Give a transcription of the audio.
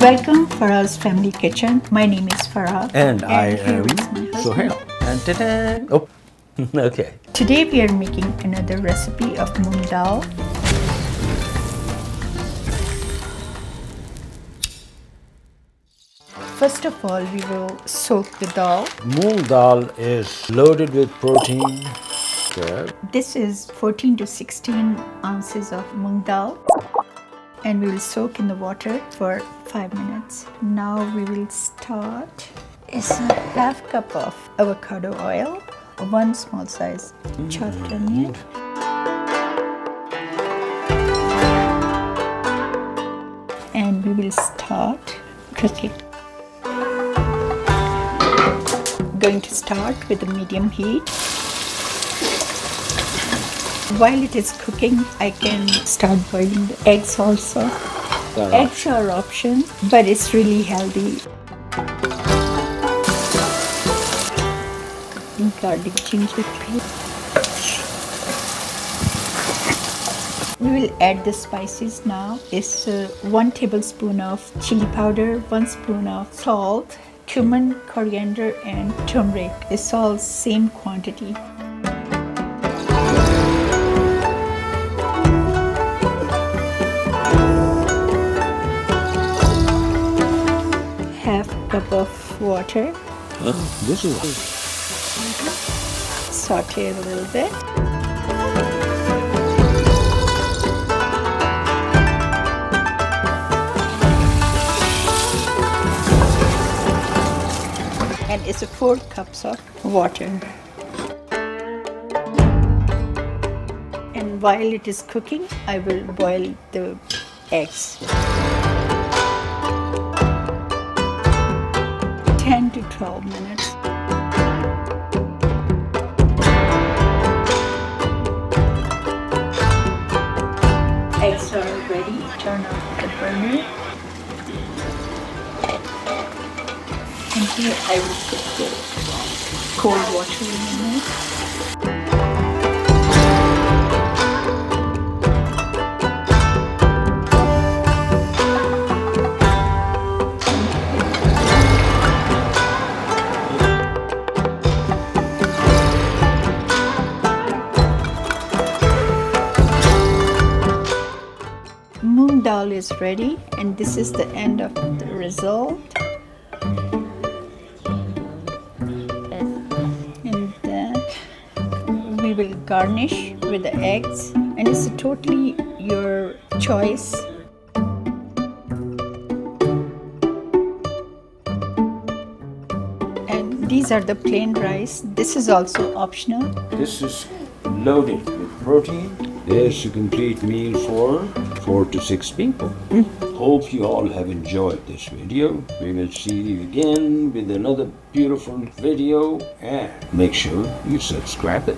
Welcome Farah's Family Kitchen. My name is Farah. And I here am is my husband. Sohail. And ta-da! Oh, okay. Today we are making another recipe of Moong Dal. First of all, we will soak the dal. Moong Dal is loaded with protein. Okay. This is 14 to 16 ounces of Moong Dal. And we will soak in the water for 5 minutes. Now we will start. It's a half cup of avocado oil, 1 small size chopped onion. And we will start cooking. Going to start with a medium heat. While it is cooking, I can start boiling the eggs also. Eggs are option, but it's really healthy. Garlic ginger paste. We will add the spices now. It's 1 tablespoon of chili powder, 1 spoon of salt, cumin, coriander, and turmeric. It's all same quantity. Half cup of water. This is Saute a little bit. And it's 4 cups of water. And while it is cooking, I will boil the eggs. 10 to 12 minutes. Eggs are ready. Turn off the burner. And here I will put the cold water in it. Moong Dal is ready, and this is the end of the result. And then we will garnish with the eggs, and it's totally your choice. And these are the plain rice. This is also optional. This is loaded with protein. It's a complete meal for 4 to 6 people. Hope you all have enjoyed this video. We will see you again with another beautiful video, and make sure you subscribe it.